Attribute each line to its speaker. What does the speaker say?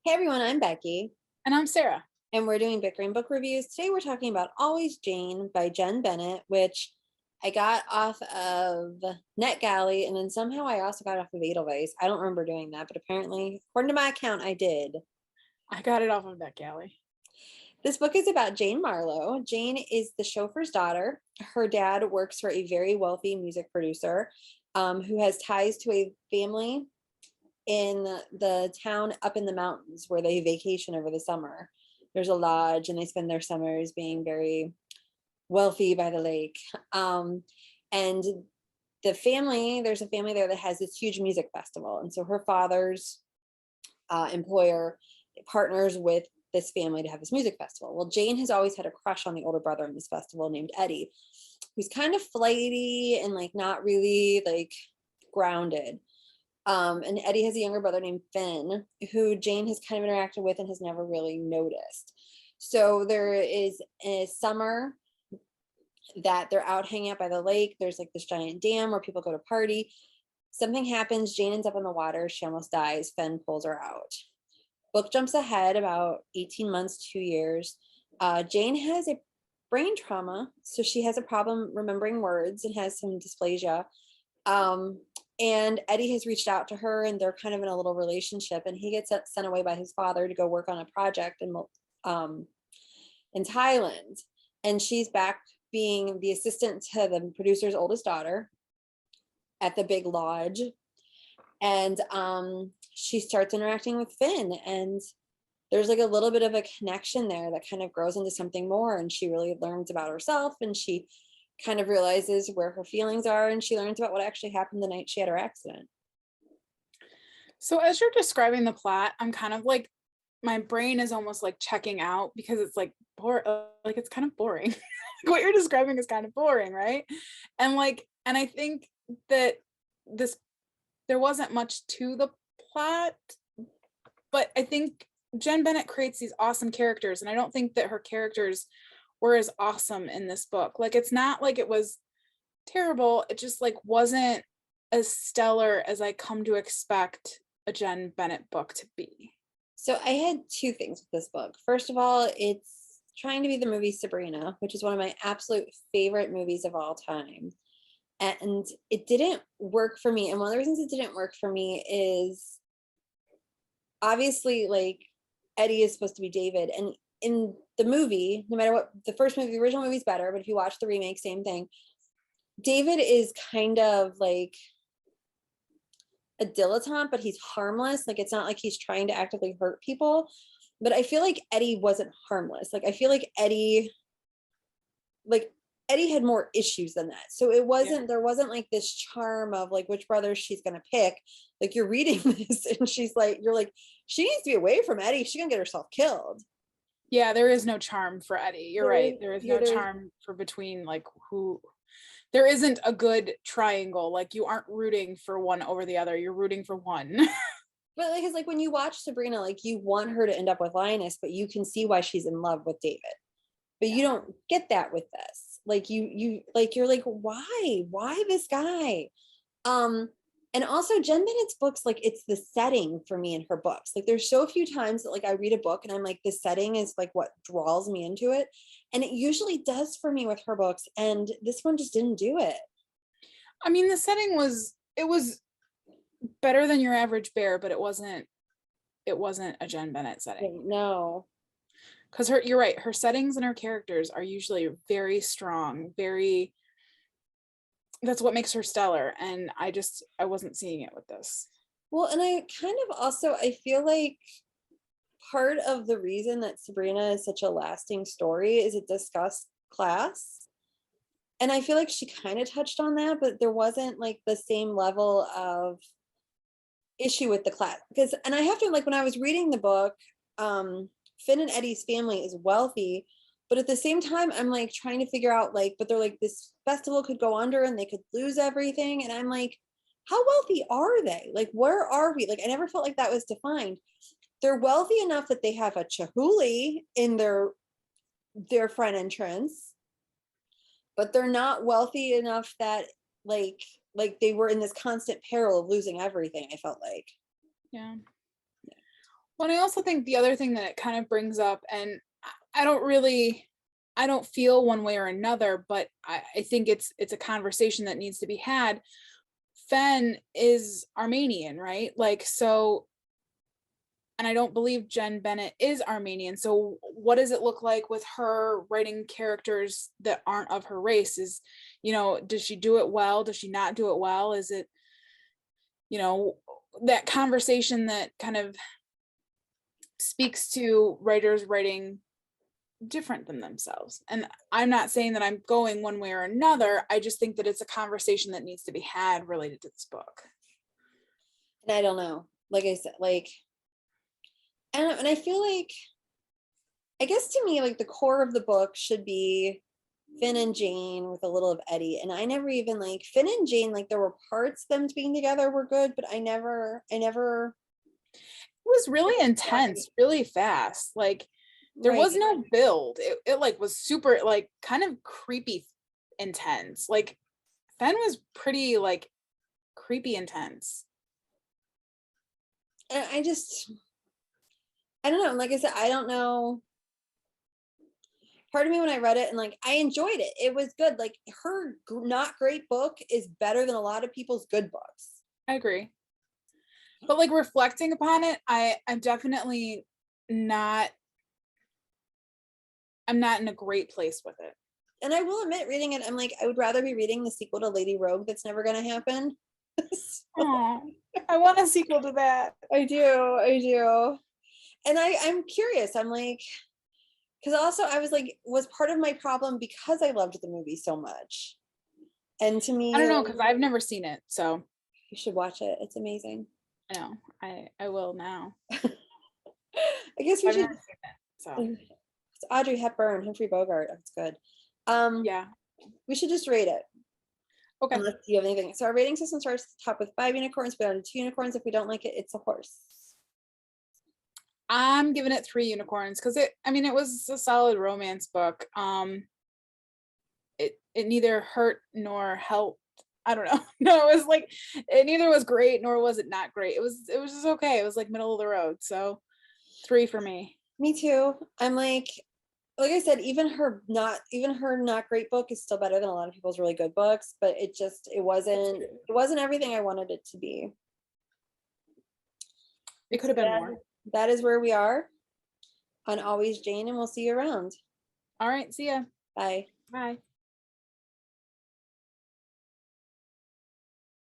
Speaker 1: Hey everyone, I'm Becky,
Speaker 2: And I'm Sarah.
Speaker 1: and we're doing Bickering Book Reviews. Today we're talking about Always Jane by Jenn Bennett, which I got off of NetGalley, and then somehow I also got off of Edelweiss. I don't remember doing that, but apparently, according to my account, I did.
Speaker 2: I got it off of that galley.
Speaker 1: This book is about Jane Marlowe. Jane is the chauffeur's daughter. Her dad works for a very wealthy music producer who has ties to a family in the town up in the mountains where they vacation over the summer. There's a lodge and they spend their summers being very wealthy by the lake. And there's a family there that has this huge music festival. And so her father's employer partners with this family to have this music festival. Well, Jane has always had a crush on the older brother in this festival named Eddie, who's kind of flighty and like not really like grounded. And Eddie has a younger brother named Finn, who Jane has kind of interacted with and has never really noticed. So there is a summer that they're out hanging out by the lake. There's like this giant dam where people go to party. Something happens. Jane ends up in the water. She almost dies. Finn pulls her out. Book jumps ahead about 18 months, 2 years. Jane has a brain trauma, so she has a problem remembering words and has some dysplasia. And Eddie has reached out to her and they're kind of in a little relationship, and he gets sent away by his father to go work on a project in Thailand. And she's back being the assistant to the producer's oldest daughter at the big lodge. And she starts interacting with Finn, and there's like a little bit of a connection there that kind of grows into something more. And she really learns about herself, and she kind of realizes where her feelings are, and she learns about what actually happened the night she had her accident.
Speaker 2: So as you're describing the plot, I'm kind of like, my brain is almost like checking out because it's like it's kind of boring. What you're describing is kind of boring, right? And I think that there wasn't much to the plot, but I think Jenn Bennett creates these awesome characters, and I don't think that her characters were as awesome in this book. Like, it's not like it was terrible, it just like wasn't as stellar as I come to expect a Jenn Bennett book to be.
Speaker 1: So I had two things with this book. First of all, it's trying to be the movie Sabrina, which is one of my absolute favorite movies of all time. And it didn't work for me. And one of the reasons it didn't work for me is obviously like Eddie is supposed to be David. And in the movie, no matter what, the first movie, the original movie is better, but if you watch the remake, same thing. David is kind of like a dilettante, but he's harmless. Like, it's not like he's trying to actively hurt people. But I feel like Eddie wasn't harmless. Like, I feel like Eddie had more issues than that. So it wasn't, there wasn't like this charm of like which brother she's gonna pick. Like, you're reading this and she's like, you're like, she needs to be away from Eddie. She's gonna get herself killed.
Speaker 2: Yeah, there is no charm for Eddie. You're right. There is no charm for between like who. There isn't a good triangle. Like, you aren't rooting for one over the other. You're rooting for one.
Speaker 1: But like, it's like when you watch Sabrina, like you want her to end up with Linus, but you can see why she's in love with David. But you don't get that with this. Like you're like, why this guy? And also Jenn Bennett's books, like it's the setting for me in her books. Like, there's so few times that like I read a book and I'm like, the setting is like what draws me into it. And it usually does for me with her books. And this one just didn't do it.
Speaker 2: I mean, the setting was better than your average bear, but it wasn't a Jenn Bennett setting.
Speaker 1: No.
Speaker 2: Because you're right, her settings and her characters are usually very strong, that's what makes her stellar. And I wasn't seeing it with this.
Speaker 1: Well, and I feel like part of the reason that Sabrina is such a lasting story is it discussed class. And I feel like she kind of touched on that, but there wasn't like the same level of issue with the class. And I have to, like, when I was reading the book, Finn and Eddie's family is wealthy, but at the same time, I'm like trying to figure out, like, but they're like, this festival could go under and they could lose everything. And I'm like, how wealthy are they? Like, where are we? Like, I never felt like that was defined. They're wealthy enough that they have a Chihuly in their front entrance, but they're not wealthy enough that like they were in this constant peril of losing everything, I felt like.
Speaker 2: Yeah. Well, I also think the other thing that it kind of brings up, and I don't really, I don't feel one way or another, but I think it's a conversation that needs to be had. Fen is Armenian, right? Like, so, and I don't believe Jenn Bennett is Armenian. So what does it look like with her writing characters that aren't of her race? Is, does she do it well? Does she not do it well? Is it, you know, that conversation that kind of speaks to writers writing different than themselves. And I'm not saying that I'm going one way or another. I just think that it's a conversation that needs to be had related to this book.
Speaker 1: And I don't know. Like I said, like, I don't know, and I feel like, I guess to me, like the core of the book should be Finn and Jane with a little of Eddie. And I never even like Finn and Jane, like there were parts them being together were good, but I never
Speaker 2: It was really intense, really fast. Like there
Speaker 1: right.
Speaker 2: was no build. It like was super like kind of creepy intense. Like Fen was pretty like creepy intense.
Speaker 1: And I don't know. Like I said, I don't know. Part of me when I read it and like I enjoyed it. It was good. Like her not great book is better than a lot of people's good books.
Speaker 2: I agree. But like reflecting upon it, I'm definitely not, I'm not in a great place with it.
Speaker 1: And I will admit, reading it, I'm like, I would rather be reading the sequel to Lady Rogue that's never going to happen.
Speaker 2: Oh, I want a sequel to that.
Speaker 1: I do. And I'm curious. I'm like, because also I was like, was part of my problem because I loved the movie so much. And to me,
Speaker 2: I don't know, because I've never seen it, so
Speaker 1: you should watch it. It's amazing.
Speaker 2: I know. I will now.
Speaker 1: I guess we
Speaker 2: I've
Speaker 1: should.
Speaker 2: never seen it, so
Speaker 1: It's Audrey Hepburn, Humphrey Bogart. It's good.
Speaker 2: yeah.
Speaker 1: We should just rate it.
Speaker 2: Okay.
Speaker 1: Unless you have anything. So our rating system starts at the top with 5 unicorns, but on 2 unicorns. If we don't like it, it's a horse.
Speaker 2: I'm giving it 3 unicorns because it was a solid romance book. It neither hurt nor helped. I don't know. No, it was like it neither was great nor was it not great. It was just okay. It was like middle of the road. So 3 for me.
Speaker 1: Me too. I'm like I said, even her not great book is still better than a lot of people's really good books, but it wasn't everything I wanted it to be.
Speaker 2: It could have been more.
Speaker 1: That is where we are on Always Jane, and we'll see you around.
Speaker 2: All right, see ya.
Speaker 1: Bye.
Speaker 2: Bye.